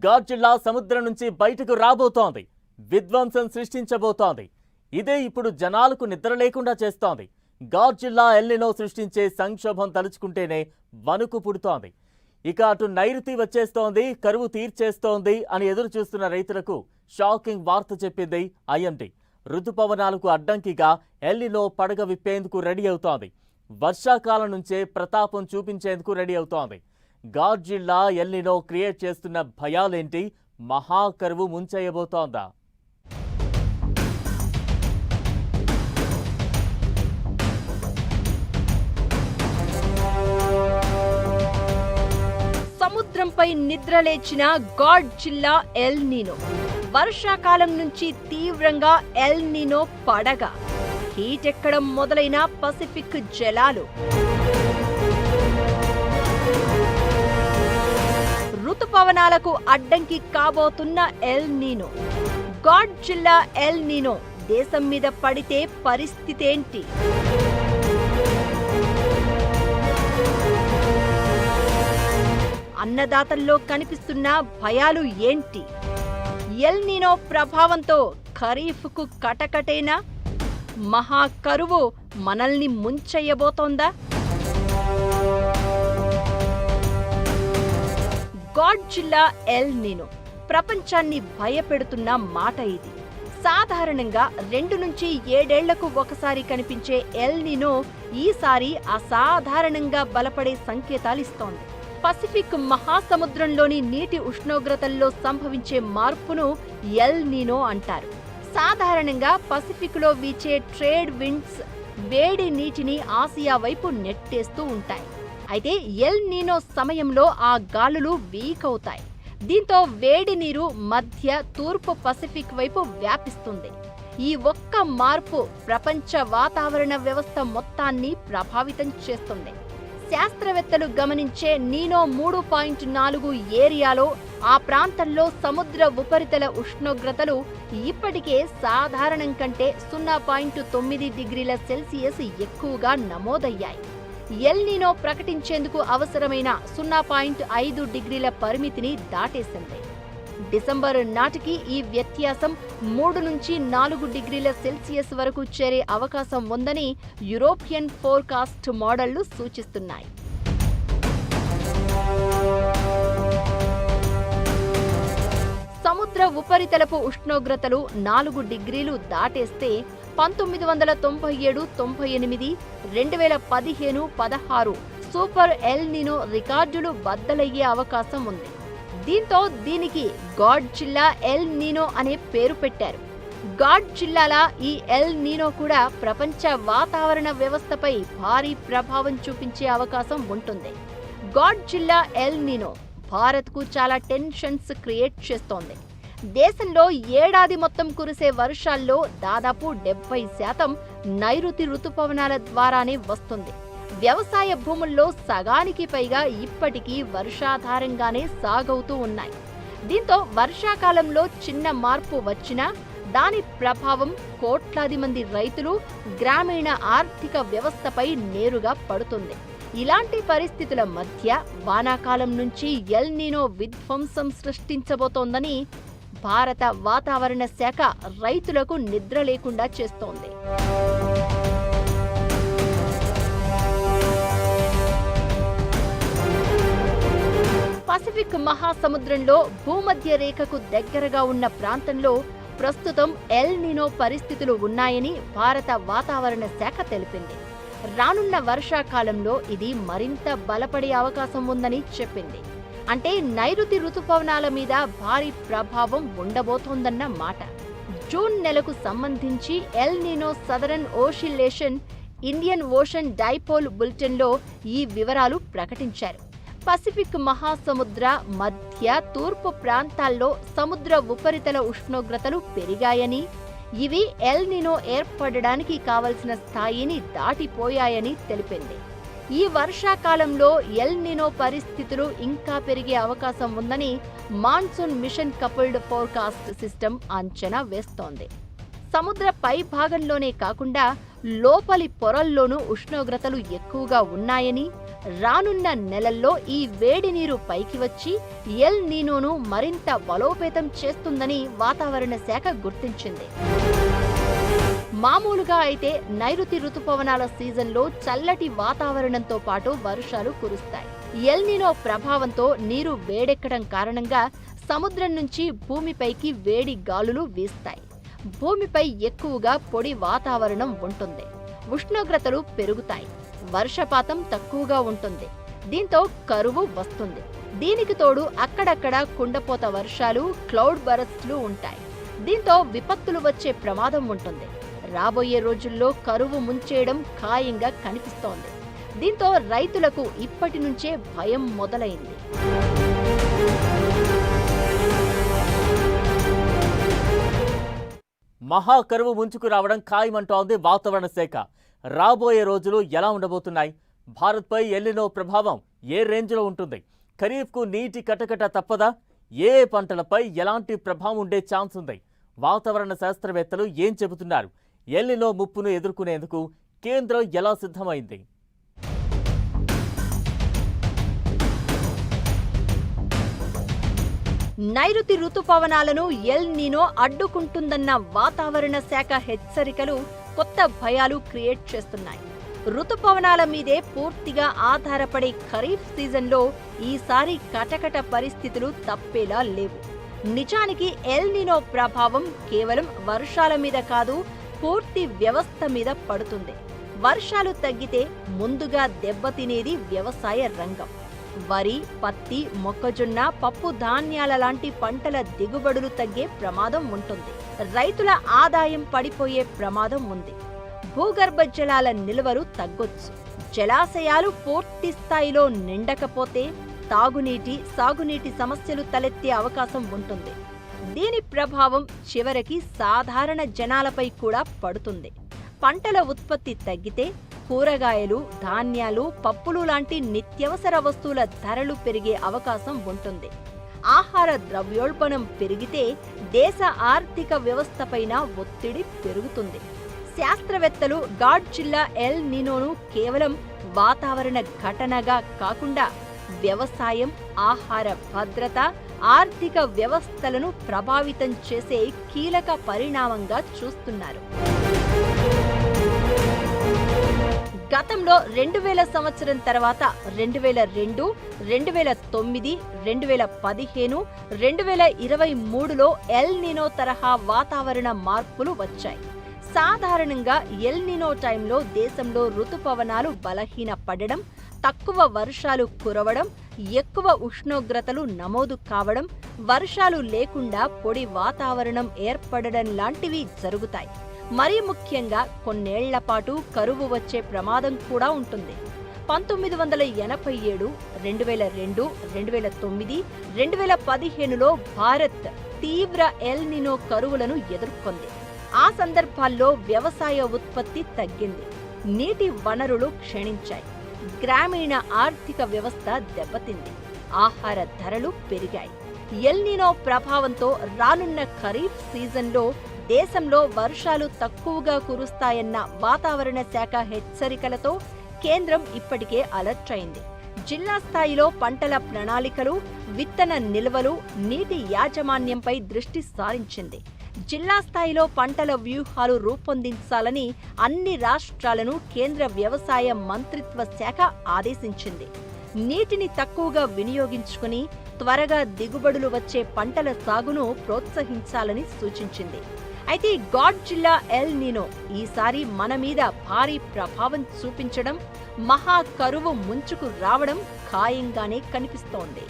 Godzilla సముద్రం నుంచి బయటకు రాబోతోంది. విధ్వంసం సృష్టించబోతోంది. ఇదే ఇప్పుడు జనాలకు నిద్ర లేకుండా చేస్తోంది. గాడ్జిల్లా ఎల్నినో సృష్టించే సంక్షోభం తలుచుకుంటేనే వణుకు పుడుతోంది. ఇక అటు నైరుతి వచ్చేస్తోంది, కరువు తీర్చేస్తోంది అని ఎదురు చూస్తున్న రైతులకు షాకింగ్ వార్త చెప్పింది ఐఎండీ. ఋతుపవనాలకు అడ్డంకిగా ఎల్నినో పడగ విప్పేందుకు రెడీ అవుతోంది. వర్షాకాలం నుంచే ప్రతాపం చూపించేందుకు రెడీ అవుతోంది. గాడ్జిల్లా ఎల్నినో క్రియేట్ చేస్తున్న భయాలేంటి? మహాకరువు ముంచేయబోతోందా? సముద్రంపై నిద్రలేచిన గాడ్జిల్లా ఎల్నినో, వర్షాకాలం నుంచి తీవ్రంగా ఎల్నినో పడగ, హీటెక్కడం మొదలైన పసిఫిక్ జలాలు, ఋతుపవనాలకు అడ్డంకి కాబోతున్న ఎల్నినో. గాడ్జిల్లా ఎల్నినో దేశం మీద పడితే పరిస్థితేంటి? అన్నదాతల్లో కనిపిస్తున్న భయాలు ఏంటి? ఎల్నినో ప్రభావంతో ఖరీఫ్కు కటకటేనా? మహాకరువు మనల్ని ముంచెయ్యబోతోందా? గాడ్జిల్లా ఎల్నినో ప్రపంచాన్ని భయపెడుతున్న మాట ఇది. సాధారణంగా 2 నుంచి 7 ఏళ్లకు ఒకసారి కనిపించే ఎల్నినో ఈసారి అసాధారణంగా బలపడే సంకేతాలిస్తోంది. పసిఫిక్ మహాసముద్రంలోని నీటి ఉష్ణోగ్రతల్లో సంభవించే మార్పును ఎల్నినో అంటారు. సాధారణంగా పసిఫిక్లో వీచే ట్రేడ్ విండ్స్ వేడి నీటిని ఆసియా వైపు నెట్టేస్తూ ఉంటాయి. అయితే ఎల్నినో సమయంలో ఆ గాలులు వీక్ అవుతాయి. దీంతో వేడి నీరు మధ్య తూర్పు పసిఫిక్ వైపు వ్యాపిస్తుంది. ఈ ఒక్క మార్పు ప్రపంచ వాతావరణ వ్యవస్థ మొత్తాన్ని ప్రభావితం చేస్తుంది. శాస్త్రవేత్తలు గమనించే నీనో 3.4 ఏరియాలో ఆ ప్రాంతంలో సముద్ర ఉపరితల ఉష్ణోగ్రతలు ఇప్పటికే సాధారణం కంటే 0.9 డిగ్రీల సెల్సియస్ ఎక్కువగా నమోదయ్యాయి. ఎల్నినో ప్రకటించేందుకు అవసరమైన 0.5 డిగ్రీల పరిమితిని దాటేసింది. డిసెంబర్ నాటికి ఈ వ్యత్యాసం 3 నుంచి 4 డిగ్రీల సెల్సియస్ వరకు చేరే అవకాశం ఉందని యూరోపియన్ ఫోర్కాస్ట్ మోడళ్లు సూచిస్తున్నాయి. సముద్ర ఉపరితలపు ఉష్ణోగ్రతలు 4 డిగ్రీలు దాటేస్తే 1997, 98, 2015, 16 సూపర్ ఎల్నినో రికార్డులు బద్దలయ్యే అవకాశం ఉంది. దీంతో దీనికి గాడ్జిల్లా ఎల్నినో అనే పేరు పెట్టారు. గాడ్జిల్లాలా ఈ ఎల్నినో కూడా ప్రపంచ వాతావరణ వ్యవస్థపై భారీ ప్రభావం చూపించే అవకాశం ఉంటుంది. గాడ్జిల్లా ఎల్నినో భారత్కు చాలా టెన్షన్స్ క్రియేట్ చేస్తోంది. దేశంలో ఏడాది మొత్తం కురిసే వర్షాల్లో దాదాపు 70% నైరుతి ఋతుపవనాల ద్వారానే వస్తుంది. వ్యవసాయ భూముల్లో సగానికి పైగా ఇప్పటికీ వర్షాధారంగానే సాగవుతూ ఉన్నాయి. దీంతో వర్షాకాలంలో చిన్న మార్పు వచ్చినా దాని ప్రభావం కోట్లాది మంది రైతులు, గ్రామీణ ఆర్థిక వ్యవస్థపై నేరుగా పడుతుంది. ఇలాంటి పరిస్థితుల మధ్య వానాకాలం నుంచి ఎల్నినో విధ్వంసం సృష్టించబోతోందని భారత వాతావరణ శాఖ రైతులకు నిద్ర లేకుండా చేస్తోంది. పసిఫిక్ మహాసముద్రంలో భూమధ్య రేఖకు దగ్గరగా ఉన్న ప్రాంతంలో ప్రస్తుతం ఎల్నినో పరిస్థితులు ఉన్నాయని భారత వాతావరణ శాఖ తెలిపింది. రానున్న వర్షాకాలంలో ఇది మరింత బలపడే అవకాశం ఉందని చెప్పింది. అంటే నైరుతి ఋతుపవనాల మీద భారీ ప్రభావం ఉండబోతోందన్న మాట. జూన్ నెలకు సంబంధించి El Nino southern oscillation Indian Ocean dipole బులెటిన్లో ఈ వివరాలు ప్రకటించారు. పసిఫిక్ మహాసముద్ర మధ్య తూర్పు ప్రాంతాల్లో సముద్ర ఉపరితల ఉష్ణోగ్రతలు పెరిగాయని, ఇవి ఎల్నినో ఏర్పడడానికి కావలసిన స్థాయిని దాటిపోయాయని తెలిపింది. ఈ వర్షాకాలంలో ఎల్నినో పరిస్థితులు ఇంకా పెరిగే అవకాశం ఉందని monsoon mission coupled forecast system అంచనా వేస్తోంది. సముద్ర పై భాగంలోనే కాకుండా లోపలి పొరల్లోనూ ఉష్ణోగ్రతలు ఎక్కువగా ఉన్నాయని, రానున్న నెలల్లో ఈ వేడి నీరు పైకి వచ్చి ఎల్ నీనోను మరింత బలోపేతం చేస్తుందని వాతావరణ శాఖ గుర్తించింది. మామూలుగా అయితే నైరుతి రుతుపవనాల సీజన్లో చల్లటి వాతావరణంతో పాటు వర్షాలు కురుస్తాయి. ఎల్ నీనో ప్రభావంతో నీరు వేడెక్కడం కారణంగా సముద్రం నుంచి భూమిపైకి వేడి గాలులు వీస్తాయి. భూమిపై ఎక్కువగా పొడి వాతావరణం ఉంటుంది. ఉష్ణోగ్రతలు పెరుగుతాయి. వర్షపాతం తక్కువగా ఉంటుంది. దీంతో కరువు వస్తుంది. దీనికి తోడు అక్కడక్కడ కుండపోత వర్షాలు, క్లౌడ్ బరస్ట్లు ఉంటాయి. దీంతో విపత్తులు వచ్చే ప్రమాదం ఉంటుంది. రాబోయే రోజుల్లో కరువు ముంచేయడం ఖాయంగా కనిపిస్తోంది. దీంతో రైతులకు ఇప్పటి నుంచే భయం మొదలైంది. మహాకరువు ముంచుకు రావడం ఖాయమంటోంది వాతావరణ శాఖ. రాబోయే రోజులు ఎలా ఉండబోతున్నాయి? భారత్పై ఎల్నినో ప్రభావం ఏ రేంజ్లో ఉంటుంది? ఖరీఫ్కు నీటి కటకట తప్పదా? ఏ పంటలపై ఎలాంటి ప్రభావం ఉండే ఛాన్స్ ఉంది? వాతావరణ శాస్త్రవేత్తలు ఏం చెబుతున్నారు? ఎల్నినో ముప్పును ఎదుర్కొనేందుకు కేంద్రం ఎలా సిద్ధమైంది? నైరుతి రుతుపవనాలను ఎల్ నీనో అడ్డుకుంటుందన్న వాతావరణ శాఖ హెచ్చరికలు కొత్త భయాలు క్రియేట్ చేస్తున్నాయి. రుతుపవనాల మీదే పూర్తిగా ఆధారపడే ఖరీఫ్ సీజన్లో ఈసారి కటకట పరిస్థితులు తప్పేలా లేవు. నిజానికి ఎల్ నీనో ప్రభావం కేవలం వర్షాల మీద కాదు, పూర్తి వ్యవస్థ మీద పడుతుంది. వర్షాలు తగ్గితే ముందుగా దెబ్బతినేది వ్యవసాయ రంగం. వరి, పత్తి, మొక్కజొన్న, పప్పు ధాన్యాల లాంటి పంటల దిగుబడులు తగ్గే ప్రమాదం ఉంటుంది. రైతుల ఆదాయం పడిపోయే ప్రమాదం ఉంది. భూగర్భ జలాల నిల్వలు తగ్గొచ్చు. జలాశయాలు పూర్తి స్థాయిలో నిండకపోతే తాగునీటి, సాగునీటి సమస్యలు తలెత్తే అవకాశం ఉంటుంది. దీని ప్రభావం చివరికి సాధారణ జనాలపై కూడా పడుతుంది. పంటల ఉత్పత్తి తగ్గితే కూరగాయలు, ధాన్యాలు, పప్పులు లాంటి నిత్యవసర వస్తువుల ధరలు పెరిగే అవకాశం ఉంటుంది. ఆహార ద్రవ్యోల్బణం పెరిగితే దేశ ఆర్థిక వ్యవస్థపైన ఒత్తిడి పెరుగుతుంది. శాస్త్రవేత్తలు గాడ్జిల్లా ఎల్ నీనోను కేవలం వాతావరణ ఘటనగా కాకుండా వ్యవసాయం, ఆహార భద్రత, ఆర్థిక వ్యవస్థలను ప్రభావితం చేసే కీలక పరిణామంగా చూస్తున్నారు. గతంలో 2000 సంవత్సరం తర్వాత 2002, 2009, 2015, 2023లో ఎల్ నీనో తరహా వాతావరణ మార్పులు వచ్చాయి. సాధారణంగా ఎల్ నీనో టైంలో దేశంలో రుతుపవనాలు బలహీనపడడం, తక్కువ వర్షాలు కురవడం, ఎక్కువ ఉష్ణోగ్రతలు నమోదు కావడం, వర్షాలు లేకుండా పొడి వాతావరణం ఏర్పడడం లాంటివి జరుగుతాయి. మరీ ముఖ్యంగా కొన్నేళ్ల పాటు కరువు వచ్చే ప్రమాదం కూడా ఉంటుంది. 1987, 2002, 2009, 2015లో భారత్ తీవ్ర ఎల్ నీనో కరువులను ఎదుర్కొంది. ఆ సందర్భాల్లో వ్యవసాయ ఉత్పత్తి తగ్గింది. నీటి వనరులు క్షీణించాయి. గ్రామీణ ఆర్థిక వ్యవస్థ దెబ్బతింది. ఆహార ధరలు పెరిగాయి. ఎల్ నీనో ప్రభావంతో రానున్న ఖరీఫ్ సీజన్లో దేశంలో వర్షాలు తక్కువగా కురుస్తాయన్న వాతావరణ శాఖ హెచ్చరికలతో కేంద్రం ఇప్పటికే అలర్ట్ అయింది. జిల్లా స్థాయిలో పంటల ప్రణాళికలు, విత్తన నిల్వలు, నీటి యాజమాన్యంపై దృష్టి సారించింది. జిల్లా స్థాయిలో పంటల వ్యూహాలు రూపొందించాలని అన్ని రాష్ట్రాలను కేంద్ర వ్యవసాయ మంత్రిత్వ శాఖ ఆదేశించింది. నీటిని తక్కువగా వినియోగించుకుని త్వరగా దిగుబడులు వచ్చే పంటల సాగును ప్రోత్సహించాలని సూచించింది. అయితే గాడ్జిల్లా ఎల్ నీనో ఈసారి మన మీద భారీ ప్రభావం చూపించడం, మహా కరువు ముంచుకు రావడం ఖాయంగానే కనిపిస్తోంది.